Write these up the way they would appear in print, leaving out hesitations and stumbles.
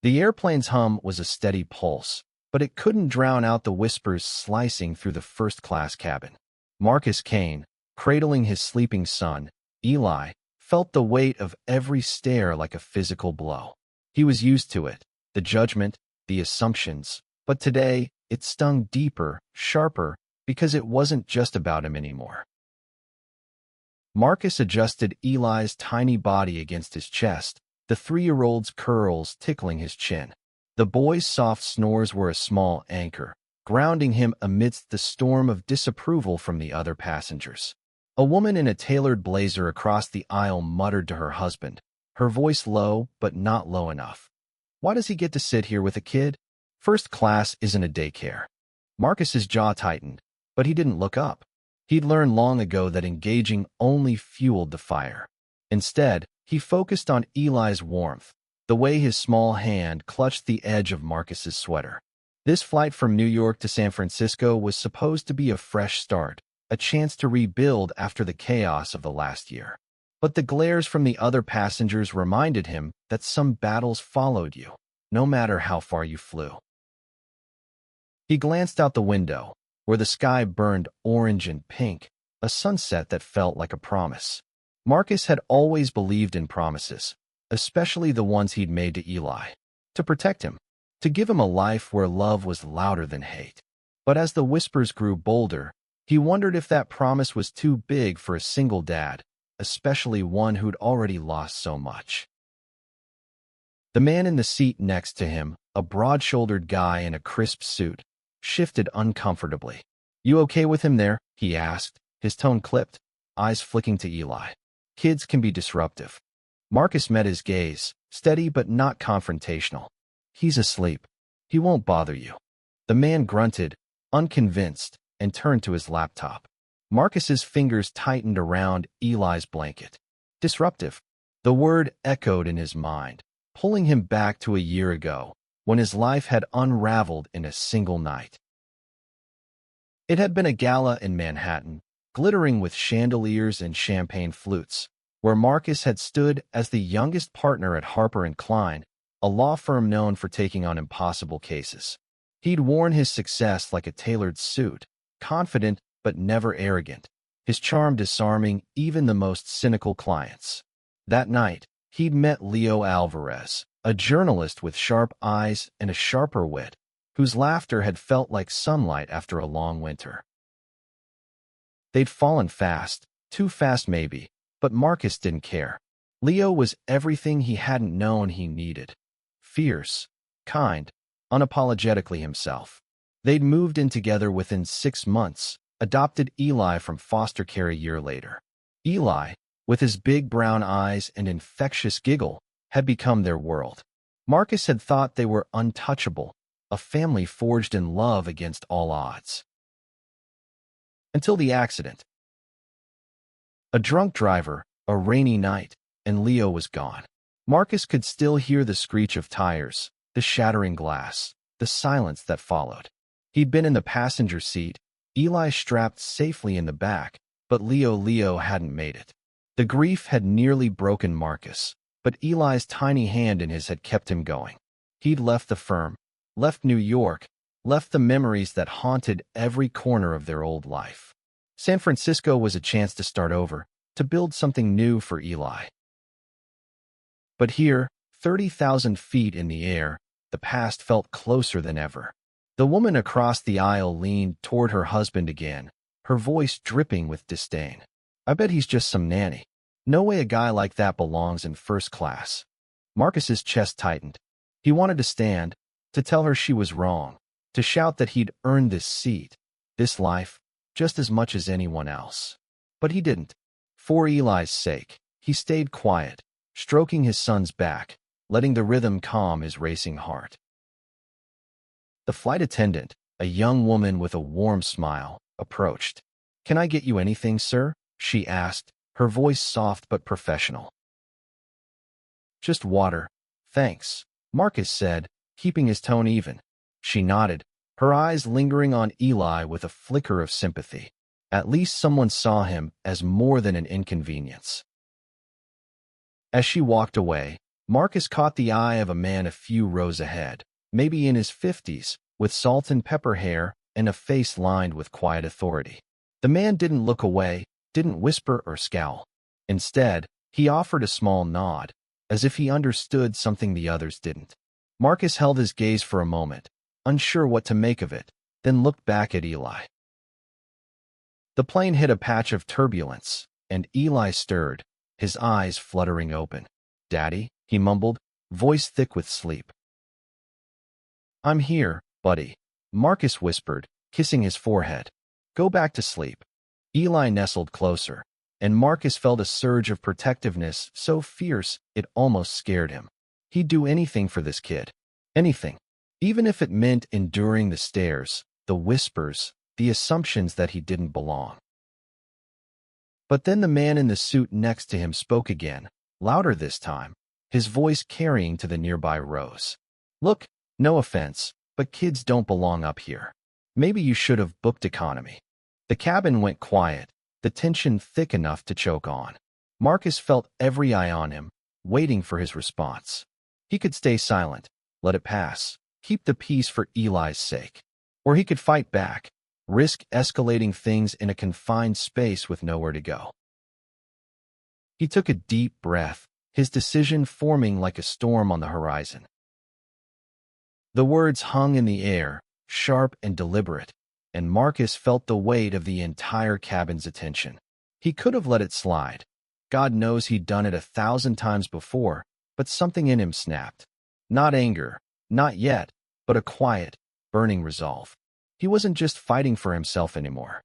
The airplane's hum was a steady pulse, but it couldn't drown out the whispers slicing through the first-class cabin. Marcus Kane, cradling his sleeping son, Eli, felt the weight of every stare like a physical blow. He was used to it, the judgment, the assumptions, but today it stung deeper, sharper, because it wasn't just about him anymore. Marcus adjusted Eli's tiny body against his chest, the 3-year-old's curls tickling his chin. The boy's soft snores were a small anchor, grounding him amidst the storm of disapproval from the other passengers. A woman in a tailored blazer across the aisle muttered to her husband, her voice low but not low enough. "Why does he get to sit here with a kid? First class isn't a daycare." Marcus's jaw tightened, but he didn't look up. He'd learned long ago that engaging only fueled the fire. Instead, he focused on Eli's warmth, the way his small hand clutched the edge of Marcus's sweater. This flight from New York to San Francisco was supposed to be a fresh start, a chance to rebuild after the chaos of the last year. But the glares from the other passengers reminded him that some battles followed you, no matter how far you flew. He glanced out the window, where the sky burned orange and pink, a sunset that felt like a promise. Marcus had always believed in promises, especially the ones he'd made to Eli, to protect him, to give him a life where love was louder than hate. But as the whispers grew bolder, he wondered if that promise was too big for a single dad, especially one who'd already lost so much. The man in the seat next to him, a broad-shouldered guy in a crisp suit, shifted uncomfortably. "You okay with him there?" he asked, his tone clipped, eyes flicking to Eli. "Kids can be disruptive." Marcus met his gaze, steady but not confrontational. "He's asleep. He won't bother you." The man grunted, unconvinced, and turned to his laptop. Marcus's fingers tightened around Eli's blanket. Disruptive. The word echoed in his mind, pulling him back to a year ago, when his life had unraveled in a single night. It had been a gala in Manhattan, glittering with chandeliers and champagne flutes, where Marcus had stood as the youngest partner at Harper & Klein, a law firm known for taking on impossible cases. He'd worn his success like a tailored suit, confident but never arrogant, his charm disarming even the most cynical clients. That night, he'd met Leo Alvarez, a journalist with sharp eyes and a sharper wit, whose laughter had felt like sunlight after a long winter. They'd fallen fast, too fast maybe, but Marcus didn't care. Leo was everything he hadn't known he needed. Fierce, kind, unapologetically himself. They'd moved in together within 6 months, adopted Eli from foster care a year later. Eli, with his big brown eyes and infectious giggle, had become their world. Marcus had thought they were untouchable, a family forged in love against all odds. Until the accident. A drunk driver, a rainy night, and Leo was gone. Marcus could still hear the screech of tires, the shattering glass, the silence that followed. He'd been in the passenger seat, Eli strapped safely in the back, but Leo hadn't made it. The grief had nearly broken Marcus, but Eli's tiny hand in his had kept him going. He'd left the firm, left New York, left the memories that haunted every corner of their old life. San Francisco was a chance to start over, to build something new for Eli. But here, 30,000 feet in the air, the past felt closer than ever. The woman across the aisle leaned toward her husband again, her voice dripping with disdain. "I bet he's just some nanny. No way a guy like that belongs in first class." Marcus's chest tightened. He wanted to stand, to tell her she was wrong, to shout that he'd earned this seat, this life, just as much as anyone else. But he didn't. For Eli's sake, he stayed quiet, stroking his son's back, letting the rhythm calm his racing heart. The flight attendant, a young woman with a warm smile, approached. "Can I get you anything, sir?" she asked, her voice soft but professional. "Just water, thanks," Marcus said, keeping his tone even. She nodded, her eyes lingering on Eli with a flicker of sympathy. At least someone saw him as more than an inconvenience. As she walked away, Marcus caught the eye of a man a few rows ahead, maybe in his 50s, with salt and pepper hair and a face lined with quiet authority. The man didn't look away, didn't whisper or scowl. Instead, he offered a small nod, as if he understood something the others didn't. Marcus held his gaze for a moment, unsure what to make of it, then looked back at Eli. The plane hit a patch of turbulence, and Eli stirred, his eyes fluttering open. "Daddy," he mumbled, voice thick with sleep. "I'm here, buddy," Marcus whispered, kissing his forehead. "Go back to sleep." Eli nestled closer, and Marcus felt a surge of protectiveness so fierce it almost scared him. He'd do anything for this kid. Anything. Even if it meant enduring the stares, the whispers, the assumptions that he didn't belong. But then the man in the suit next to him spoke again, louder this time, his voice carrying to the nearby rows. "Look, no offense, but kids don't belong up here. Maybe you should have booked economy." The cabin went quiet, the tension thick enough to choke on. Marcus felt every eye on him, waiting for his response. He could stay silent, let it pass, keep the peace for Eli's sake. Or he could fight back, risk escalating things in a confined space with nowhere to go. He took a deep breath, his decision forming like a storm on the horizon. The words hung in the air, sharp and deliberate, and Marcus felt the weight of the entire cabin's attention. He could have let it slide. God knows he'd done it 1,000 times before, but something in him snapped. Not anger, not yet, but a quiet, burning resolve. He wasn't just fighting for himself anymore.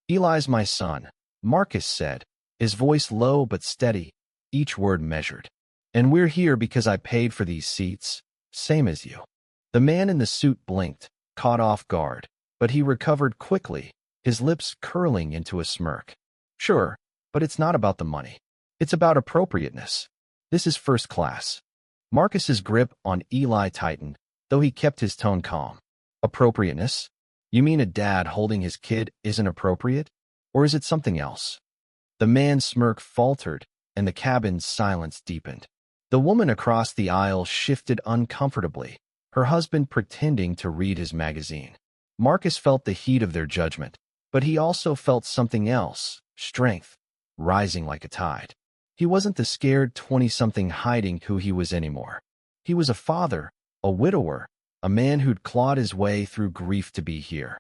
"Eli's my son," Marcus said, his voice low but steady, each word measured. "And we're here because I paid for these seats, same as you." The man in the suit blinked, caught off guard, but he recovered quickly, his lips curling into a smirk. "Sure, but it's not about the money. It's about appropriateness. This is first class." Marcus's grip on Eli tightened, though he kept his tone calm. "Appropriateness? You mean a dad holding his kid isn't appropriate? Or is it something else?" The man's smirk faltered, and the cabin's silence deepened. The woman across the aisle shifted uncomfortably, her husband pretending to read his magazine. Marcus felt the heat of their judgment, but he also felt something else, strength, rising like a tide. He wasn't the scared 20-something hiding who he was anymore. He was a father, a widower, a man who'd clawed his way through grief to be here.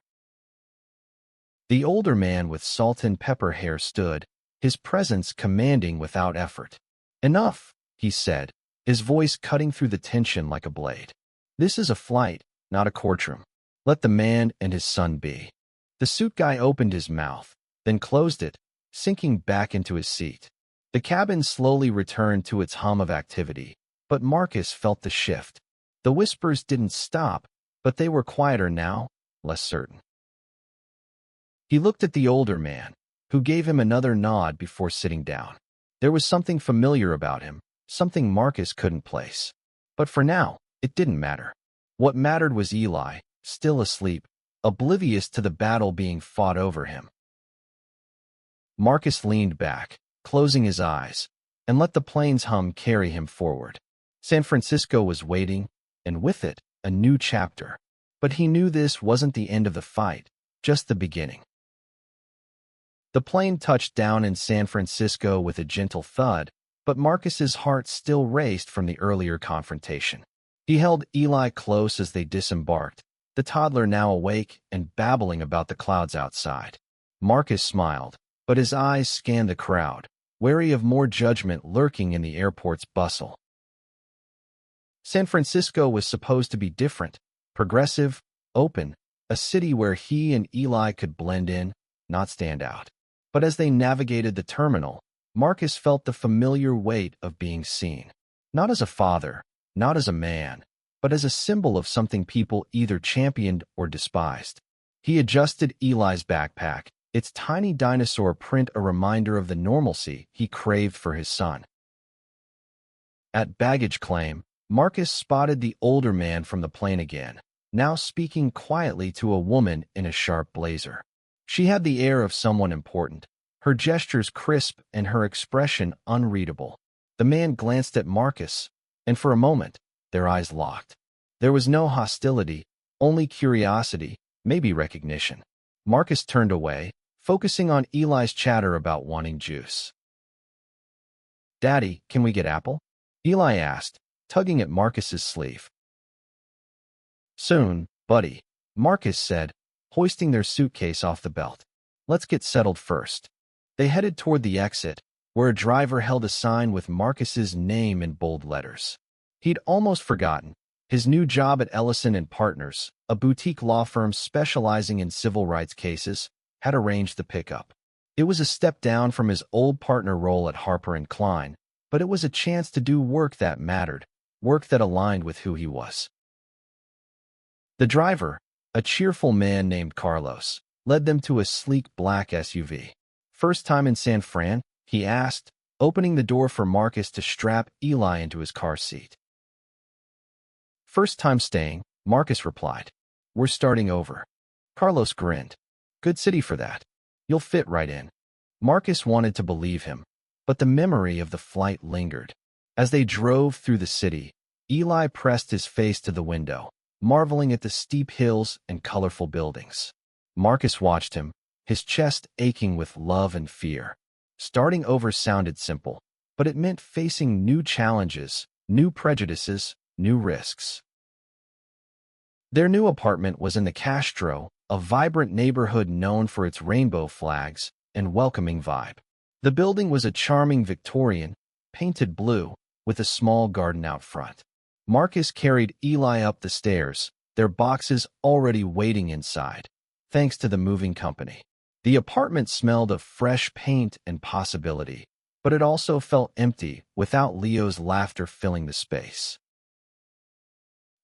The older man with salt and pepper hair stood, his presence commanding without effort. "Enough," he said, his voice cutting through the tension like a blade. "This is a flight, not a courtroom. Let the man and his son be." The suit guy opened his mouth, then closed it, sinking back into his seat. The cabin slowly returned to its hum of activity, but Marcus felt the shift. The whispers didn't stop, but they were quieter now, less certain. He looked at the older man, who gave him another nod before sitting down. There was something familiar about him, something Marcus couldn't place. But for now, it didn't matter. What mattered was Eli, still asleep, oblivious to the battle being fought over him. Marcus leaned back, closing his eyes, and let the plane's hum carry him forward. San Francisco was waiting, and with it, a new chapter. But he knew this wasn't the end of the fight, just the beginning. The plane touched down in San Francisco with a gentle thud, but Marcus's heart still raced from the earlier confrontation. He held Eli close as they disembarked, the toddler now awake and babbling about the clouds outside. Marcus smiled, but his eyes scanned the crowd, wary of more judgment lurking in the airport's bustle. San Francisco was supposed to be different, progressive, open, a city where he and Eli could blend in, not stand out. But as they navigated the terminal, Marcus felt the familiar weight of being seen. Not as a father, not as a man, but as a symbol of something people either championed or despised. He adjusted Eli's backpack, its tiny dinosaur print a reminder of the normalcy he craved for his son. At baggage claim, Marcus spotted the older man from the plane again, now speaking quietly to a woman in a sharp blazer. She had the air of someone important, her gestures crisp and her expression unreadable. The man glanced at Marcus, and for a moment, their eyes locked. There was no hostility, only curiosity, maybe recognition. Marcus turned away, focusing on Eli's chatter about wanting juice. "Daddy, can we get apple?" Eli asked, tugging at Marcus's sleeve. "Soon, buddy," Marcus said, hoisting their suitcase off the belt. "Let's get settled first." They headed toward the exit, where a driver held a sign with Marcus's name in bold letters. He'd almost forgotten. His new job at Ellison & Partners, a boutique law firm specializing in civil rights cases, had arranged the pickup. It was a step down from his old partner role at Harper & Klein, but it was a chance to do work that mattered, work that aligned with who he was. The driver, a cheerful man named Carlos, led them to a sleek black SUV. "First time in San Fran?" he asked, opening the door for Marcus to strap Eli into his car seat. "First time staying," Marcus replied. "We're starting over." Carlos grinned. "Good city for that. You'll fit right in." Marcus wanted to believe him, but the memory of the flight lingered. As they drove through the city, Eli pressed his face to the window, marveling at the steep hills and colorful buildings. Marcus watched him, his chest aching with love and fear. Starting over sounded simple, but it meant facing new challenges, new prejudices, new risks. Their new apartment was in the Castro, a vibrant neighborhood known for its rainbow flags and welcoming vibe. The building was a charming Victorian, painted blue, with a small garden out front. Marcus carried Eli up the stairs, their boxes already waiting inside, thanks to the moving company. The apartment smelled of fresh paint and possibility, but it also felt empty without Leo's laughter filling the space.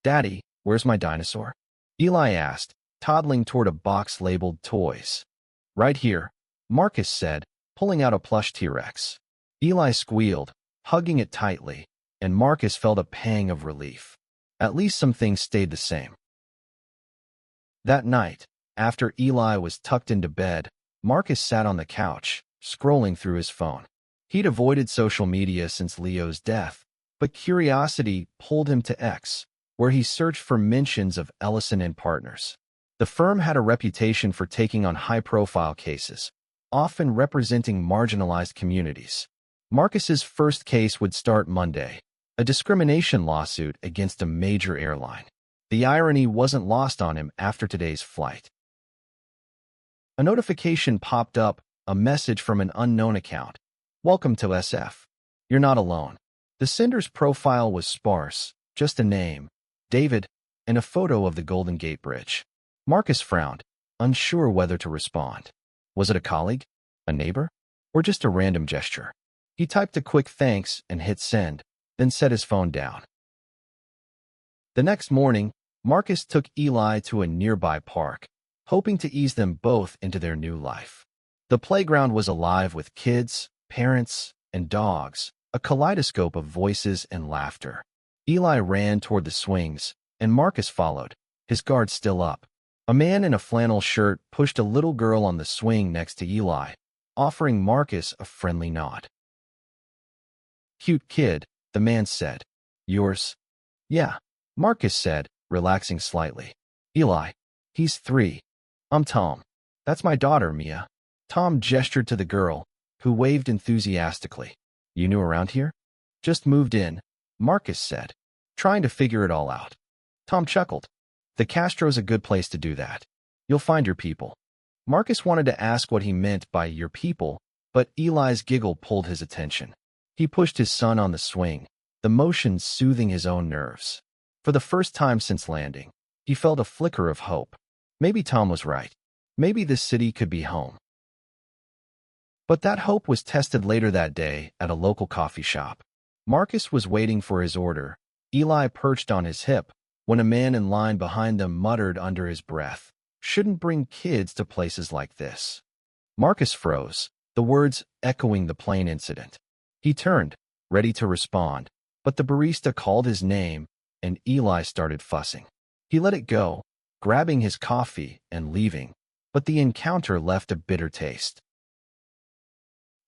"Daddy, where's my dinosaur?" Eli asked, toddling toward a box labeled toys. "Right here," Marcus said, pulling out a plush T-Rex. Eli squealed, hugging it tightly, and Marcus felt a pang of relief. At least some things stayed the same. That night, after Eli was tucked into bed, Marcus sat on the couch, scrolling through his phone. He'd avoided social media since Leo's death, but curiosity pulled him to X, where he searched for mentions of Ellison & Partners. The firm had a reputation for taking on high-profile cases, often representing marginalized communities. Marcus's first case would start Monday, a discrimination lawsuit against a major airline. The irony wasn't lost on him after today's flight. A notification popped up, a message from an unknown account. "Welcome to SF. You're not alone." The sender's profile was sparse, just a name, David, and a photo of the Golden Gate Bridge. Marcus frowned, unsure whether to respond. Was it a colleague, a neighbor, or just a random gesture? He typed a quick thanks and hit send, then set his phone down. The next morning, Marcus took Eli to a nearby park, hoping to ease them both into their new life. The playground was alive with kids, parents, and dogs, a kaleidoscope of voices and laughter. Eli ran toward the swings, and Marcus followed, his guard still up. A man in a flannel shirt pushed a little girl on the swing next to Eli, offering Marcus a friendly nod. "Cute kid," the man said. "Yours?" "Yeah," Marcus said, relaxing slightly. "Eli, he's 3. I'm Tom. That's my daughter, Mia." Tom gestured to the girl, who waved enthusiastically. "You new around here?" "Just moved in," Marcus said, trying to figure it all out. Tom chuckled. "The Castro's a good place to do that. You'll find your people." Marcus wanted to ask what he meant by your people, but Eli's giggle pulled his attention. He pushed his son on the swing, the motion soothing his own nerves. For the first time since landing, he felt a flicker of hope. Maybe Tom was right. Maybe this city could be home. But that hope was tested later that day at a local coffee shop. Marcus was waiting for his order, Eli perched on his hip, when a man in line behind them muttered under his breath, "Shouldn't bring kids to places like this." Marcus froze, the words echoing the plane incident. He turned, ready to respond, but the barista called his name, and Eli started fussing. He let it go, grabbing his coffee and leaving, but the encounter left a bitter taste.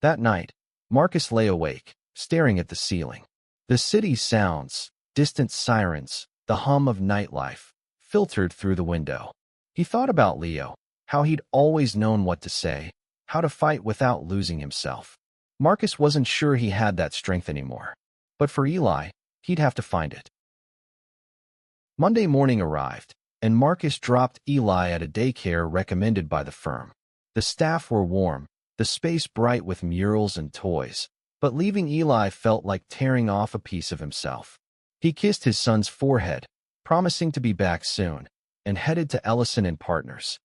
That night, Marcus lay awake, staring at the ceiling. The city's sounds, distant sirens, the hum of nightlife, filtered through the window. He thought about Leo, how he'd always known what to say, how to fight without losing himself. Marcus wasn't sure he had that strength anymore. But for Eli, he'd have to find it. Monday morning arrived, and Marcus dropped Eli at a daycare recommended by the firm. The staff were warm, the space bright with murals and toys, but leaving Eli felt like tearing off a piece of himself. He kissed his son's forehead, promising to be back soon, and headed to Ellison & Partners.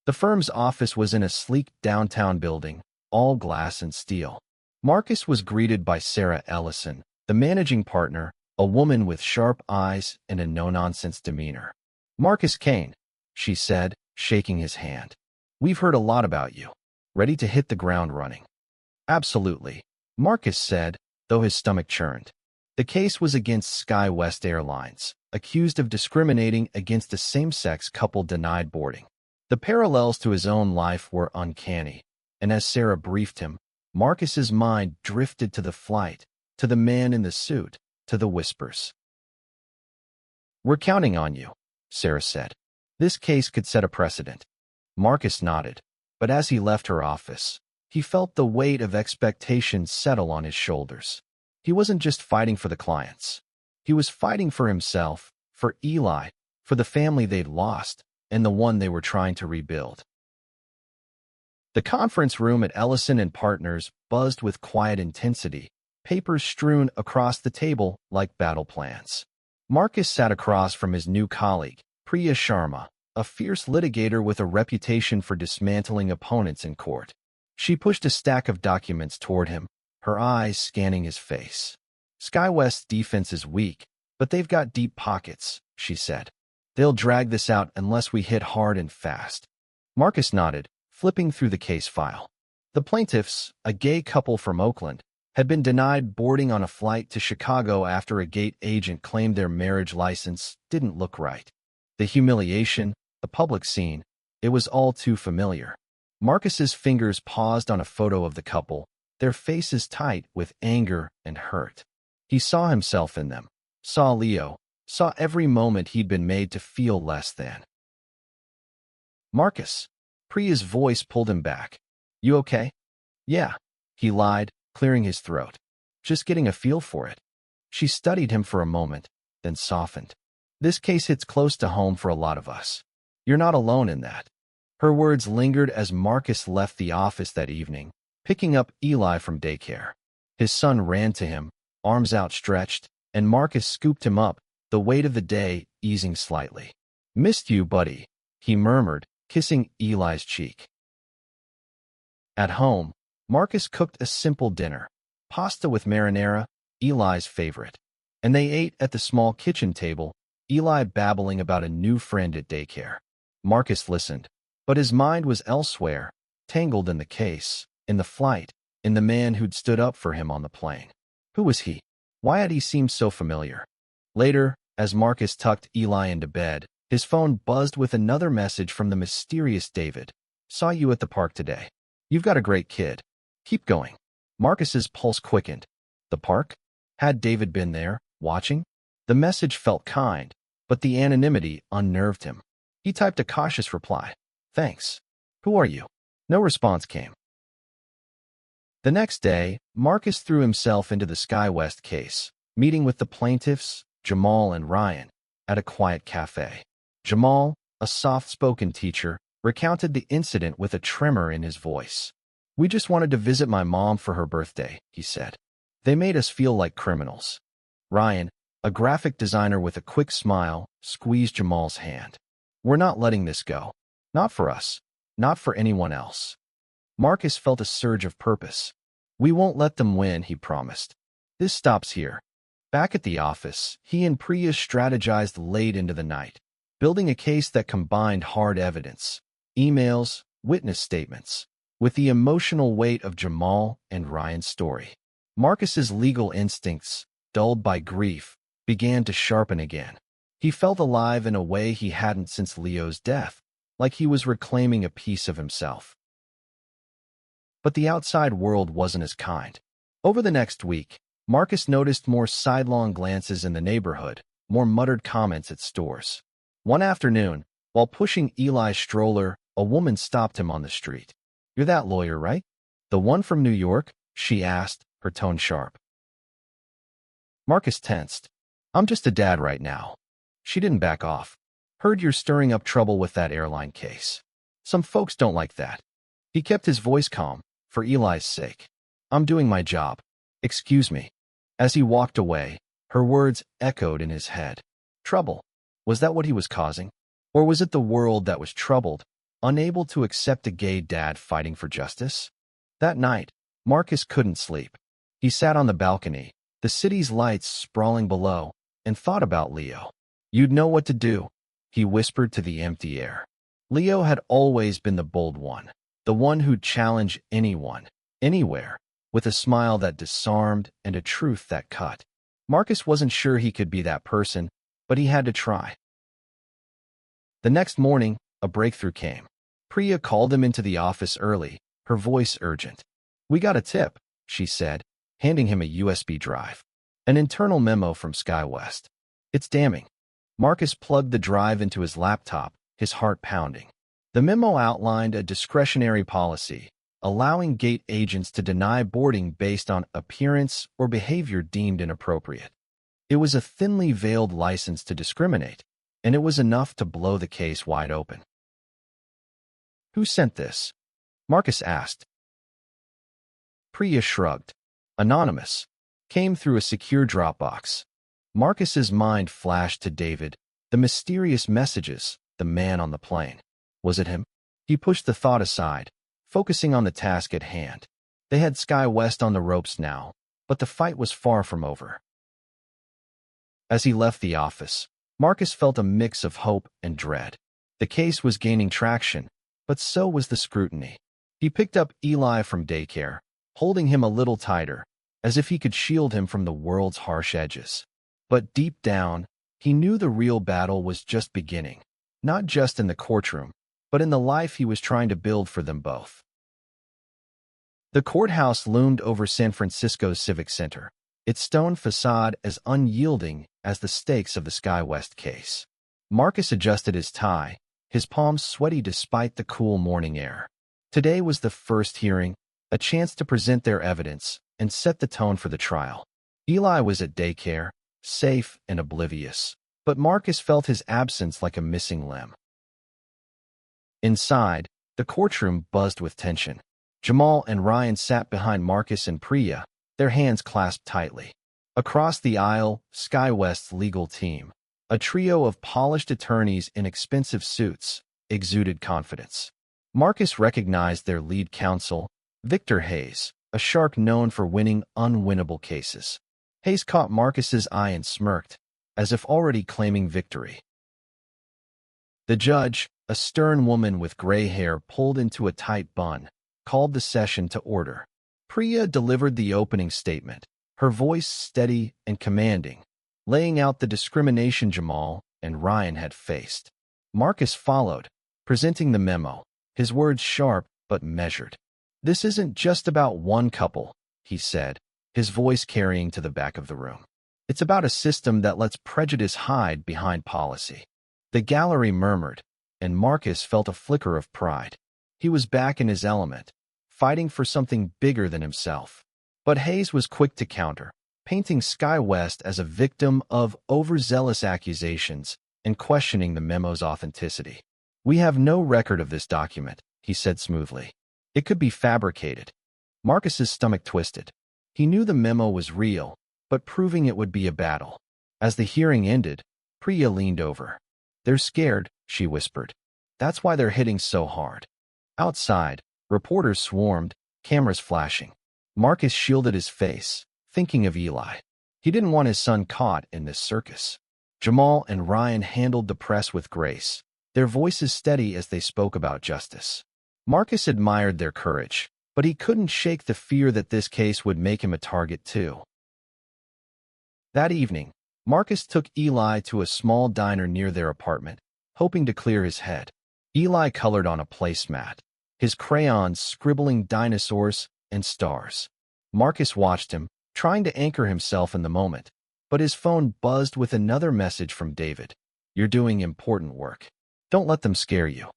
The firm's office was in a sleek downtown building, all glass and steel. Marcus was greeted by Sarah Ellison, the managing partner, a woman with sharp eyes and a no-nonsense demeanor. "Marcus Kane," she said, shaking his hand. "We've heard a lot about you. Ready to hit the ground running?" "Absolutely," Marcus said, though his stomach churned. The case was against SkyWest Airlines, accused of discriminating against a same-sex couple denied boarding. The parallels to his own life were uncanny, and as Sarah briefed him, Marcus's mind drifted to the flight, to the man in the suit, to the whispers. "We're counting on you," Sarah said. This case could set a precedent. Marcus nodded, but as he left her office, he felt the weight of expectation settle on his shoulders. He wasn't just fighting for the clients. He was fighting for himself, for Eli, for the family they'd lost, and the one they were trying to rebuild. The conference room at Ellison & Partners buzzed with quiet intensity, papers strewn across the table like battle plans. Marcus sat across from his new colleague, Priya Sharma, a fierce litigator with a reputation for dismantling opponents in court. She pushed a stack of documents toward him, her eyes scanning his face. "SkyWest's defense is weak, but they've got deep pockets," she said. "They'll drag this out unless we hit hard and fast." Marcus nodded, flipping through the case file. The plaintiffs, a gay couple from Oakland, had been denied boarding on a flight to Chicago after a gate agent claimed their marriage license didn't look right. The humiliation, the public scene, it was all too familiar. Marcus's fingers paused on a photo of the couple, their faces tight with anger and hurt. He saw himself in them, saw Leo, saw every moment he'd been made to feel less than. "Marcus," Priya's voice pulled him back. "You okay?" "Yeah," he lied, clearing his throat. "Just getting a feel for it." She studied him for a moment, then softened. "This case hits close to home for a lot of us. You're not alone in that." Her words lingered as Marcus left the office that evening, picking up Eli from daycare. His son ran to him, arms outstretched, and Marcus scooped him up, the weight of the day easing slightly. "Missed you, buddy," he murmured, kissing Eli's cheek. At home, Marcus cooked a simple dinner, pasta with marinara, Eli's favorite, and they ate at the small kitchen table, Eli babbling about a new friend at daycare. Marcus listened, but his mind was elsewhere, tangled in the case, in the flight, in the man who'd stood up for him on the plane. Who was he? Why had he seemed so familiar? Later, as Marcus tucked Eli into bed, his phone buzzed with another message from the mysterious David. "Saw you at the park today. You've got a great kid. Keep going." Marcus's pulse quickened. The park? Had David been there, watching? The message felt kind, but the anonymity unnerved him. He typed a cautious reply. "Thanks. Who are you?" No response came. The next day, Marcus threw himself into the SkyWest case, meeting with the plaintiffs, Jamal and Ryan, at a quiet cafe. Jamal, a soft-spoken teacher, recounted the incident with a tremor in his voice. "We just wanted to visit my mom for her birthday," he said. "They made us feel like criminals." Ryan, a graphic designer with a quick smile, squeezed Jamal's hand. "We're not letting this go. Not for us. Not for anyone else." Marcus felt a surge of purpose. "We won't let them win," he promised. "This stops here." Back at the office, he and Priya strategized late into the night, building a case that combined hard evidence, emails, witness statements, with the emotional weight of Jamal and Ryan's story. Marcus's legal instincts, dulled by grief, began to sharpen again. He felt alive in a way he hadn't since Leo's death, like he was reclaiming a piece of himself. But the outside world wasn't as kind. Over the next week, Marcus noticed more sidelong glances in the neighborhood, more muttered comments at stores. One afternoon, while pushing Eli's stroller, a woman stopped him on the street. "You're that lawyer, right? The one from New York?" she asked, her tone sharp. Marcus tensed. "I'm just a dad right now." She didn't back off. "Heard you're stirring up trouble with that airline case. Some folks don't like that." He kept his voice calm, for Eli's sake. "I'm doing my job. Excuse me." As he walked away, her words echoed in his head. Trouble. Was that what he was causing? Or was it the world that was troubled, unable to accept a gay dad fighting for justice? That night, Marcus couldn't sleep. He sat on the balcony, the city's lights sprawling below, and thought about Leo. "You'd know what to do," he whispered to the empty air. Leo had always been the bold one, the one who'd challenge anyone, anywhere, with a smile that disarmed and a truth that cut. Marcus wasn't sure he could be that person, but he had to try. The next morning, a breakthrough came. Priya called him into the office early, her voice urgent. "We got a tip," she said, handing him a USB drive. An internal memo from SkyWest. "It's damning." Marcus plugged the drive into his laptop, his heart pounding. The memo outlined a discretionary policy, allowing gate agents to deny boarding based on appearance or behavior deemed inappropriate. It was a thinly veiled license to discriminate, and it was enough to blow the case wide open. "Who sent this?" Marcus asked. Priya shrugged. "Anonymous. Came through a secure Dropbox." Marcus's mind flashed to David, the mysterious messages, the man on the plane. Was it him? He pushed the thought aside, focusing on the task at hand. They had SkyWest on the ropes now, but the fight was far from over. As he left the office, Marcus felt a mix of hope and dread. The case was gaining traction, but so was the scrutiny. He picked up Eli from daycare, holding him a little tighter, as if he could shield him from the world's harsh edges. But deep down, he knew the real battle was just beginning, not just in the courtroom, but in the life he was trying to build for them both. The courthouse loomed over San Francisco's Civic Center, its stone facade as unyielding as the stakes of the SkyWest case. Marcus adjusted his tie, his palms sweaty despite the cool morning air. Today was the first hearing, a chance to present their evidence and set the tone for the trial. Eli was at daycare, safe and oblivious, but Marcus felt his absence like a missing limb. Inside, the courtroom buzzed with tension. Jamal and Ryan sat behind Marcus and Priya, their hands clasped tightly. Across the aisle, SkyWest's legal team, a trio of polished attorneys in expensive suits, exuded confidence. Marcus recognized their lead counsel, Victor Hayes, a shark known for winning unwinnable cases. Hayes caught Marcus's eye and smirked, as if already claiming victory. The judge, a stern woman with gray hair pulled into a tight bun, called the session to order. Priya delivered the opening statement, her voice steady and commanding, laying out the discrimination Jamal and Ryan had faced. Marcus followed, presenting the memo, his words sharp but measured. "This isn't just about one couple," he said, his voice carrying to the back of the room. "It's about a system that lets prejudice hide behind policy." The gallery murmured, and Marcus felt a flicker of pride. He was back in his element, fighting for something bigger than himself. But Hayes was quick to counter, painting SkyWest as a victim of overzealous accusations and questioning the memo's authenticity. "We have no record of this document," he said smoothly. "It could be fabricated." Marcus's stomach twisted. He knew the memo was real, but proving it would be a battle. As the hearing ended, Priya leaned over. "They're scared," she whispered. "That's why they're hitting so hard." Outside, reporters swarmed, cameras flashing. Marcus shielded his face, thinking of Eli. He didn't want his son caught in this circus. Jamal and Ryan handled the press with grace, their voices steady as they spoke about justice. Marcus admired their courage, but he couldn't shake the fear that this case would make him a target too. That evening, Marcus took Eli to a small diner near their apartment, hoping to clear his head. Eli colored on a placemat, his crayons scribbling dinosaurs and stars. Marcus watched him, trying to anchor himself in the moment, but his phone buzzed with another message from David. You're doing important work. Don't let them scare you.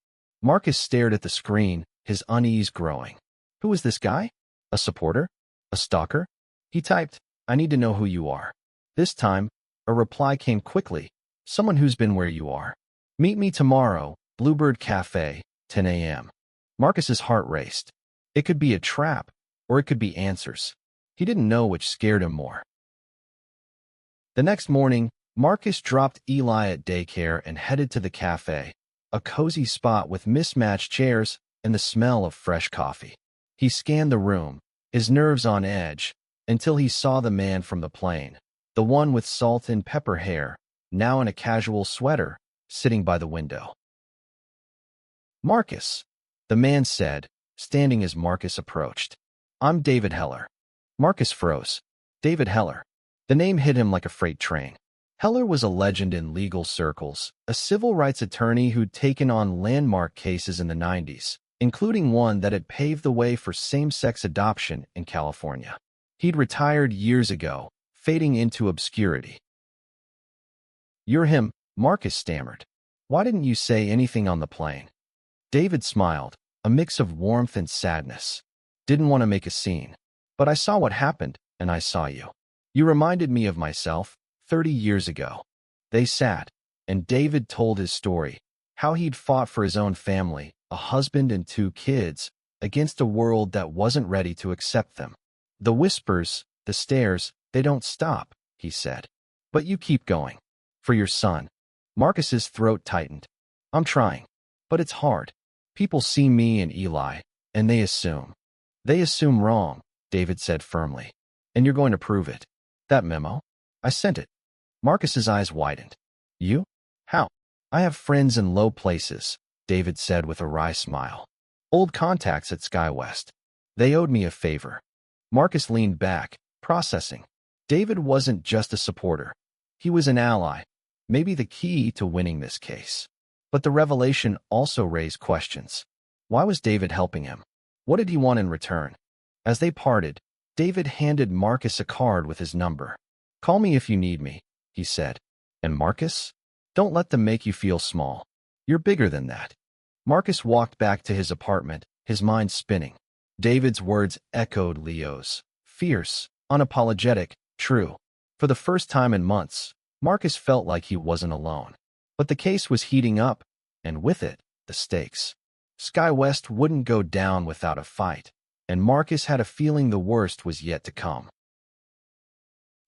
Marcus stared at the screen, his unease growing. Who is this guy? A supporter? A stalker? He typed, I need to know who you are. This time, a reply came quickly. Someone who's been where you are. Meet me tomorrow, Bluebird Cafe, 10 a.m. Marcus's heart raced. It could be a trap, or it could be answers. He didn't know which scared him more. The next morning, Marcus dropped Eli at daycare and headed to the cafe, a cozy spot with mismatched chairs and the smell of fresh coffee. He scanned the room, his nerves on edge, until he saw the man from the plane, the one with salt and pepper hair, now in a casual sweater, sitting by the window. Marcus, the man said, standing as Marcus approached. I'm David Heller. Marcus froze. David Heller. The name hit him like a freight train. Heller was a legend in legal circles, a civil rights attorney who'd taken on landmark cases in the 90s, including one that had paved the way for same-sex adoption in California. He'd retired years ago, fading into obscurity. You're him, Marcus stammered. Why didn't you say anything on the plane? David smiled, a mix of warmth and sadness. Didn't want to make a scene. But I saw what happened, and I saw you. You reminded me of myself, 30 years ago. They sat, and David told his story, how he'd fought for his own family, a husband and 2 kids, against a world that wasn't ready to accept them. The whispers, the stares, they don't stop, he said. But you keep going. For your son. Marcus's throat tightened. I'm trying. But it's hard. People see me and Eli, and they assume. They assume wrong, David said firmly. And you're going to prove it. That memo? I sent it. Marcus's eyes widened. You? How? I have friends in low places, David said with a wry smile. Old contacts at SkyWest. They owed me a favor. Marcus leaned back, processing. David wasn't just a supporter. He was an ally, maybe the key to winning this case. But the revelation also raised questions. Why was David helping him? What did he want in return? As they parted, David handed Marcus a card with his number. Call me if you need me, he said. And Marcus? Don't let them make you feel small. You're bigger than that. Marcus walked back to his apartment, his mind spinning. David's words echoed Leo's. Fierce, unapologetic, true. For the first time in months, Marcus felt like he wasn't alone. But the case was heating up, and with it, the stakes. SkyWest wouldn't go down without a fight, and Marcus had a feeling the worst was yet to come.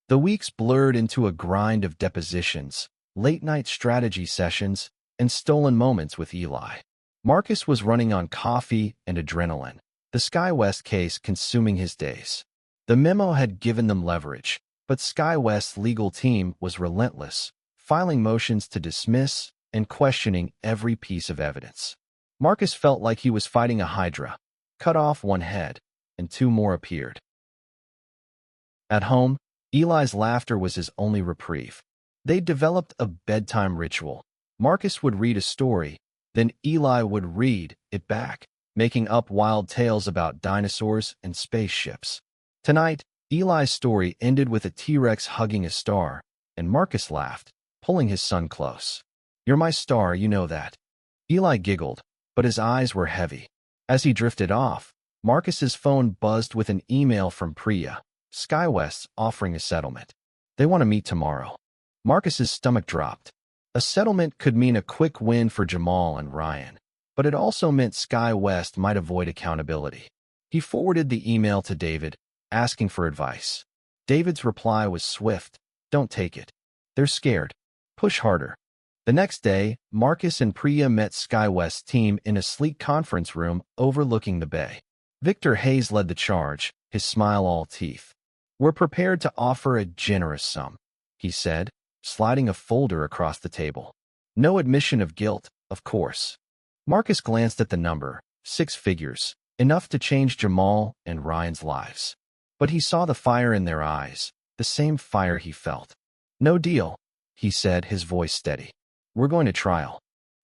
The weeks blurred into a grind of depositions, late-night strategy sessions, and stolen moments with Eli. Marcus was running on coffee and adrenaline, the SkyWest case consuming his days. The memo had given them leverage, but SkyWest's legal team was relentless, filing motions to dismiss and questioning every piece of evidence. Marcus felt like he was fighting a hydra, cut off one head, and 2 more appeared. At home, Eli's laughter was his only reprieve. They'd developed a bedtime ritual. Marcus would read a story, then Eli would read it back, making up wild tales about dinosaurs and spaceships. Tonight, Eli's story ended with a T-Rex hugging a star, and Marcus laughed, pulling his son close. You're my star, you know that. Eli giggled, but his eyes were heavy. As he drifted off, Marcus's phone buzzed with an email from Priya, SkyWest's offering a settlement. They want to meet tomorrow. Marcus's stomach dropped. A settlement could mean a quick win for Jamal and Ryan, but it also meant SkyWest might avoid accountability. He forwarded the email to David, asking for advice. David's reply was swift. Don't take it. They're scared. Push harder. The next day, Marcus and Priya met SkyWest's team in a sleek conference room overlooking the bay. Victor Hayes led the charge, his smile all teeth. We're prepared to offer a generous sum, he said, sliding a folder across the table. No admission of guilt, of course. Marcus glanced at the number, 6 figures, enough to change Jamal and Ryan's lives. But he saw the fire in their eyes, the same fire he felt. No deal, he said, his voice steady. We're going to trial.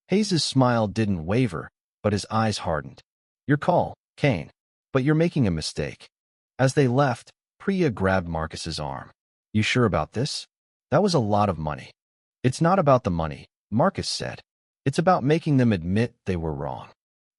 Hayes's smile didn't waver, but his eyes hardened. Your call, Kane. But you're making a mistake. As they left, Priya grabbed Marcus's arm. "You sure about this? That was a lot of money." "It's not about the money," Marcus said. "It's about making them admit they were wrong."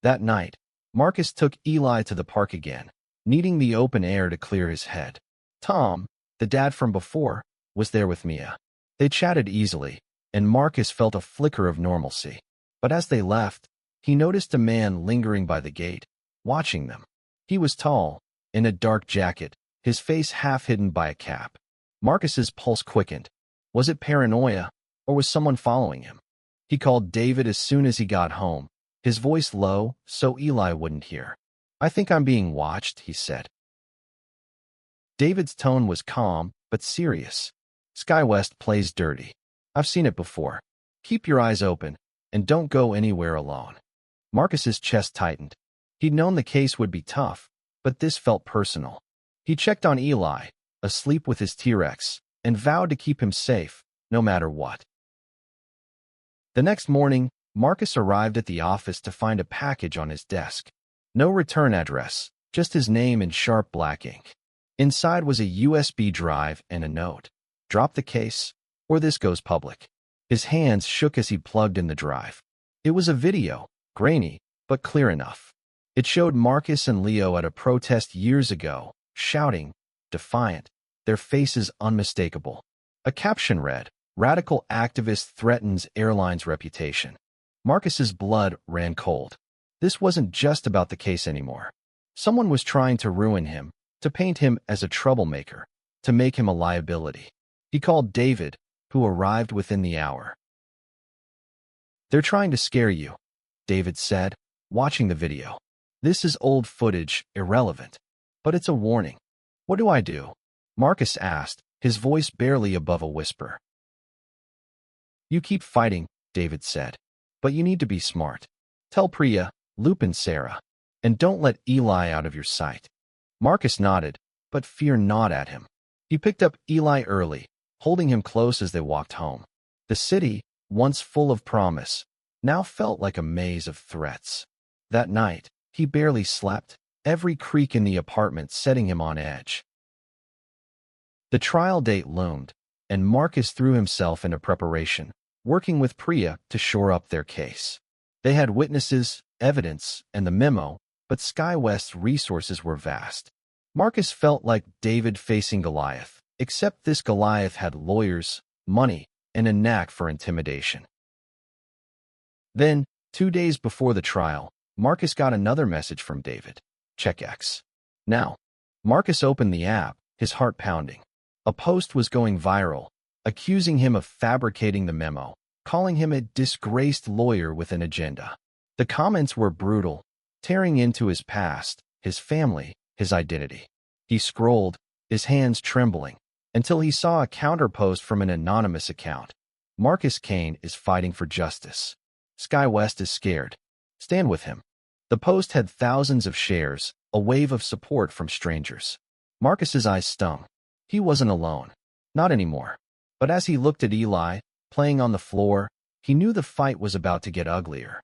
That night, Marcus took Eli to the park again, needing the open air to clear his head. Tom, the dad from before, was there with Mia. They chatted easily, and Marcus felt a flicker of normalcy. But as they left, he noticed a man lingering by the gate, watching them. He was tall, in a dark jacket, his face half hidden by a cap. Marcus's pulse quickened. Was it paranoia, or was someone following him? He called David as soon as he got home, his voice low so Eli wouldn't hear. "I think I'm being watched," he said. David's tone was calm, but serious. "Sky West plays dirty. I've seen it before. Keep your eyes open, and don't go anywhere alone." Marcus's chest tightened. He'd known the case would be tough, but this felt personal. He checked on Eli, asleep with his T-Rex, and vowed to keep him safe, no matter what. The next morning, Marcus arrived at the office to find a package on his desk. No return address, just his name in sharp black ink. Inside was a USB drive and a note. "Drop the case, or this goes public." His hands shook as he plugged in the drive. It was a video, grainy, but clear enough. It showed Marcus and Leo at a protest years ago, shouting, defiant, their faces unmistakable. A caption read, "Radical activist threatens airline's reputation." Marcus's blood ran cold. This wasn't just about the case anymore. Someone was trying to ruin him, to paint him as a troublemaker, to make him a liability. He called David, who arrived within the hour. "They're trying to scare you," David said, watching the video. "This is old footage, irrelevant. But it's a warning." "What do I do?" Marcus asked, his voice barely above a whisper. "You keep fighting," David said. "But you need to be smart. Tell Priya, Lupe and Sarah. And don't let Eli out of your sight." Marcus nodded, but fear gnawed at him. He picked up Eli early, holding him close as they walked home. The city, once full of promise, now felt like a maze of threats. That night, he barely slept, every creak in the apartment setting him on edge. The trial date loomed, and Marcus threw himself into preparation, working with Priya to shore up their case. They had witnesses, evidence, and the memo, but Sky West's resources were vast. Marcus felt like David facing Goliath, except this Goliath had lawyers, money, and a knack for intimidation. Then, 2 days before the trial, Marcus got another message from David. "Check X." Now, Marcus opened the app, his heart pounding. A post was going viral, accusing him of fabricating the memo, calling him a disgraced lawyer with an agenda. The comments were brutal, tearing into his past, his family, his identity. He scrolled, his hands trembling, until he saw a counterpost from an anonymous account. "Marcus Kane is fighting for justice. Sky West is scared. Stand with him." The post had thousands of shares, a wave of support from strangers. Marcus's eyes stung. He wasn't alone. Not anymore. But as he looked at Eli, playing on the floor, he knew the fight was about to get uglier.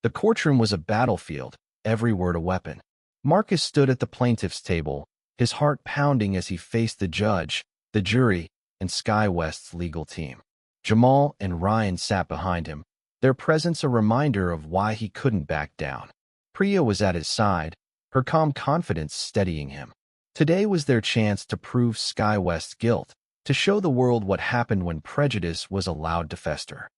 The courtroom was a battlefield, every word a weapon. Marcus stood at the plaintiff's table, his heart pounding as he faced the judge, the jury, and Sky West's legal team. Jamal and Ryan sat behind him, their presence a reminder of why he couldn't back down. Priya was at his side, her calm confidence steadying him. Today was their chance to prove Sky West's guilt, to show the world what happened when prejudice was allowed to fester.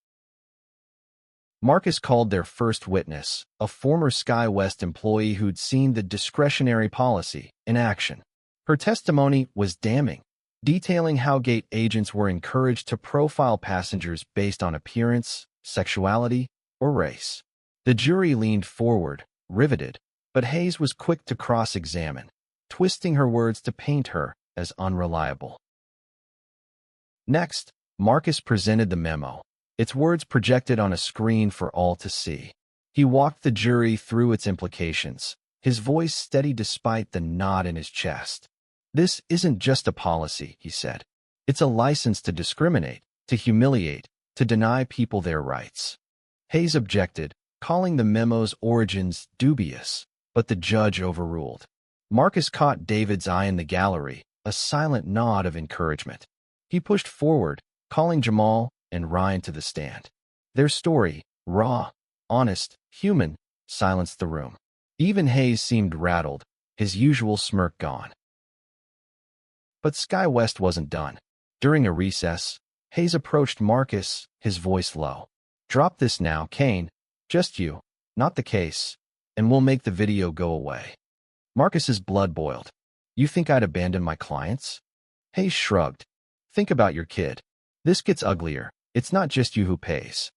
Marcus called their first witness, a former Sky West employee who'd seen the discretionary policy in action. Her testimony was damning, detailing how gate agents were encouraged to profile passengers based on appearance, sexuality, or race. The jury leaned forward, riveted, but Hayes was quick to cross-examine, twisting her words to paint her as unreliable. Next, Marcus presented the memo, its words projected on a screen for all to see. He walked the jury through its implications, his voice steady despite the knot in his chest. "This isn't just a policy," he said. "It's a license to discriminate, to humiliate, to deny people their rights." Hayes objected, calling the memo's origins dubious, but the judge overruled. Marcus caught David's eye in the gallery, a silent nod of encouragement. He pushed forward, calling Jamal and Ryan to the stand. Their story, raw, honest, human, silenced the room. Even Hayes seemed rattled, his usual smirk gone. But Sky West wasn't done. During a recess, Hayes approached Marcus, his voice low. "Drop this now, Kane. Just you, not the case, and we'll make the video go away." Marcus's blood boiled. "You think I'd abandon my clients?" Hayes shrugged. "Think about your kid. This gets uglier. It's not just you who pays."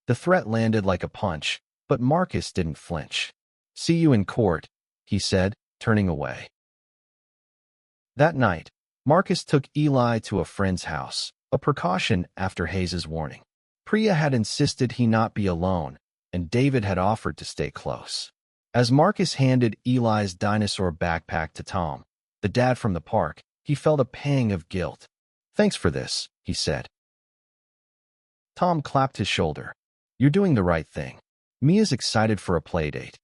The threat landed like a punch, but Marcus didn't flinch. "See you in court," he said, turning away. That night, Marcus took Eli to a friend's house, a precaution after Hayes's warning. Priya had insisted he not be alone, and David had offered to stay close. As Marcus handed Eli's dinosaur backpack to Tom, the dad from the park, he felt a pang of guilt. "Thanks for this," he said. Tom clapped his shoulder. "You're doing the right thing." Mia's excited for a playdate.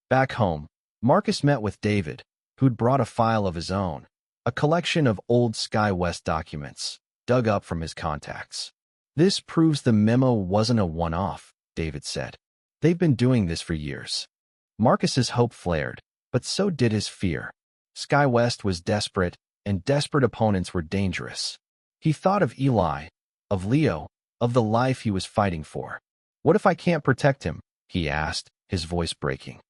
Back home, Marcus met with David, who'd brought a file of his own, a collection of old Sky West documents, dug up from his contacts. "This proves the memo wasn't a one-off," David said. "They've been doing this for years." Marcus's hope flared, but so did his fear. Sky West was desperate, and desperate opponents were dangerous. He thought of Eli, of Leo, of the life he was fighting for. "What if I can't protect him?" he asked, his voice breaking.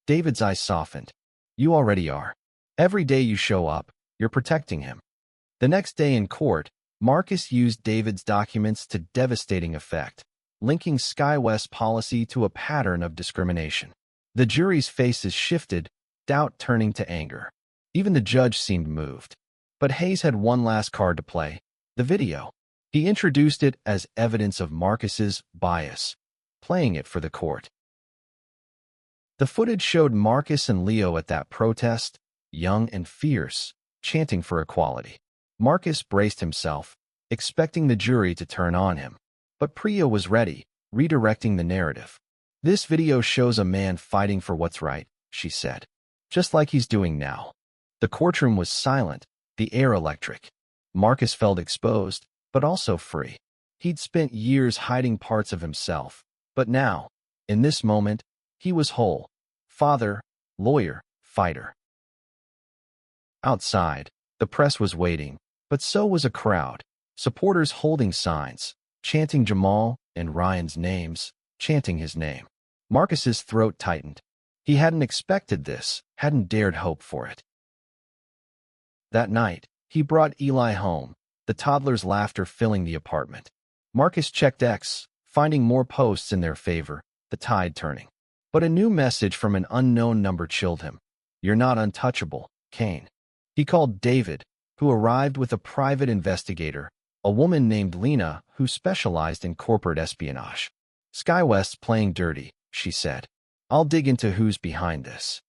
David's eyes softened. "You already are. Every day you show up, you're protecting him." The next day in court, Marcus used David's documents to devastating effect, linking Sky West's policy to a pattern of discrimination. The jury's faces shifted, doubt turning to anger. Even the judge seemed moved. But Hayes had one last card to play, the video. He introduced it as evidence of Marcus's bias, playing it for the court. The footage showed Marcus and Leo at that protest, young and fierce, chanting for equality. Marcus braced himself, expecting the jury to turn on him. But Priya was ready, redirecting the narrative. "This video shows a man fighting for what's right," she said. "Just like he's doing now." The courtroom was silent, the air electric. Marcus felt exposed, but also free. He'd spent years hiding parts of himself, but now, in this moment, he was whole. Father, lawyer, fighter. Outside, the press was waiting, but so was a crowd, supporters holding signs, chanting Jamal and Ryan's names, chanting his name. Marcus's throat tightened. He hadn't expected this, hadn't dared hope for it. That night, he brought Eli home, the toddler's laughter filling the apartment. Marcus checked X, finding more posts in their favor, the tide turning. But a new message from an unknown number chilled him. "You're not untouchable, Kane." He called David, who arrived with a private investigator, a woman named Lena who specialized in corporate espionage. "Sky West's playing dirty," she said. "I'll dig into who's behind this."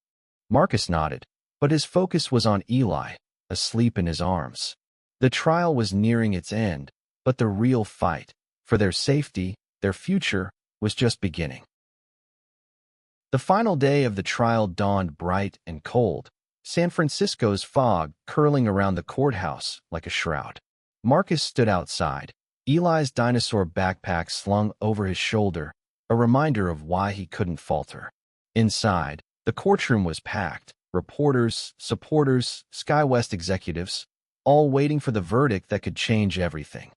Marcus nodded, but his focus was on Eli, asleep in his arms. The trial was nearing its end, but the real fight, for their safety, their future, was just beginning. The final day of the trial dawned bright and cold, San Francisco's fog curling around the courthouse like a shroud. Marcus stood outside, Eli's dinosaur backpack slung over his shoulder, a reminder of why he couldn't falter. Inside, the courtroom was packed, reporters, supporters, Sky West executives, all waiting for the verdict that could change everything.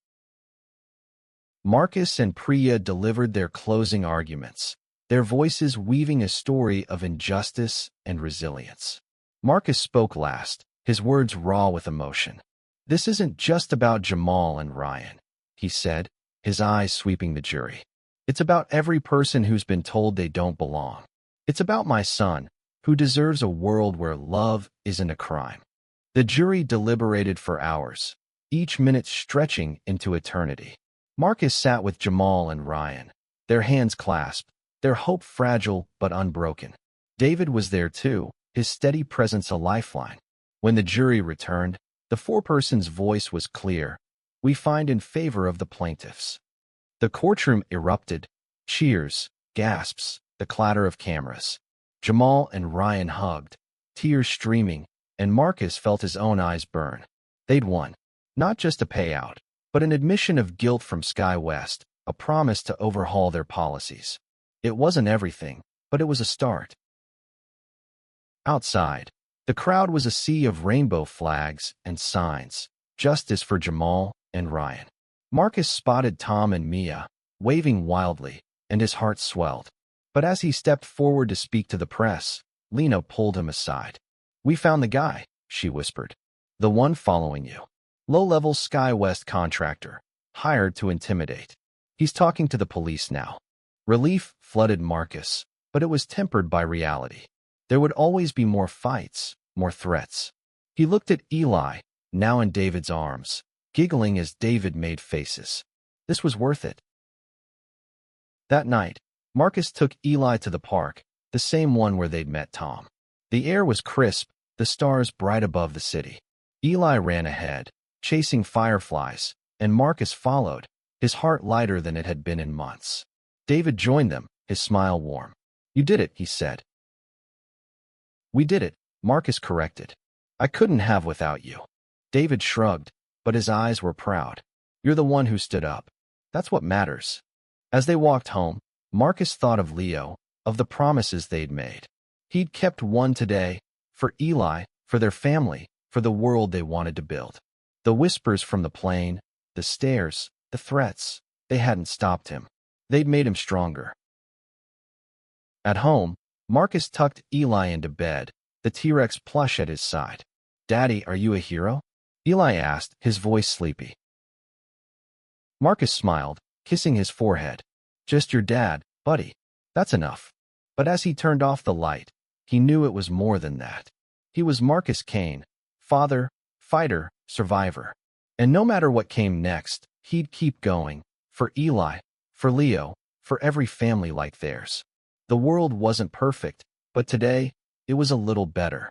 Marcus and Priya delivered their closing arguments, their voices weaving a story of injustice and resilience. Marcus spoke last, his words raw with emotion. "This isn't just about Jamal and Ryan," he said, his eyes sweeping the jury. "It's about every person who's been told they don't belong. It's about my son, who deserves a world where love isn't a crime." The jury deliberated for hours, each minute stretching into eternity. Marcus sat with Jamal and Ryan, their hands clasped, their hope fragile but unbroken. David was there too, his steady presence a lifeline. When the jury returned, the foreperson's voice was clear. "We find in favor of the plaintiffs." The courtroom erupted. Cheers, gasps, the clatter of cameras. Jamal and Ryan hugged. tears streaming, and Marcus felt his own eyes burn. They'd won. Not just a payout, but an admission of guilt from Sky West, a promise to overhaul their policies. It wasn't everything, but it was a start. Outside, the crowd was a sea of rainbow flags and signs. Justice for Jamal and Ryan. Marcus spotted Tom and Mia, waving wildly, and his heart swelled. But as he stepped forward to speak to the press, Lena pulled him aside. "We found the guy," she whispered. "The one following you. Low-level Sky West contractor, hired to intimidate. He's talking to the police now." Relief flooded Marcus, but it was tempered by reality. There would always be more fights, more threats. He looked at Eli, now in David's arms, giggling as David made faces. This was worth it. That night, Marcus took Eli to the park, the same one where they'd met Tom. The air was crisp, the stars bright above the city. Eli ran ahead, chasing fireflies, and Marcus followed, his heart lighter than it had been in months. David joined them, his smile warm. "You did it," he said. "We did it," Marcus corrected. "I couldn't have without you." David shrugged, but his eyes were proud. "You're the one who stood up. That's what matters." As they walked home, Marcus thought of Leo, of the promises they'd made. He'd kept one today, for Eli, for their family, for the world they wanted to build. The whispers from the plane, the stares, the threats, they hadn't stopped him. They'd made him stronger. At home, Marcus tucked Eli into bed, the T-Rex plush at his side. "Daddy, are you a hero?" Eli asked, his voice sleepy. Marcus smiled, kissing his forehead. "Just your dad, buddy. That's enough." But as he turned off the light, he knew it was more than that. He was Marcus Kane, father, fighter, survivor. And no matter what came next, he'd keep going, for Eli, for Leo, for every family like theirs. The world wasn't perfect, but today, it was a little better.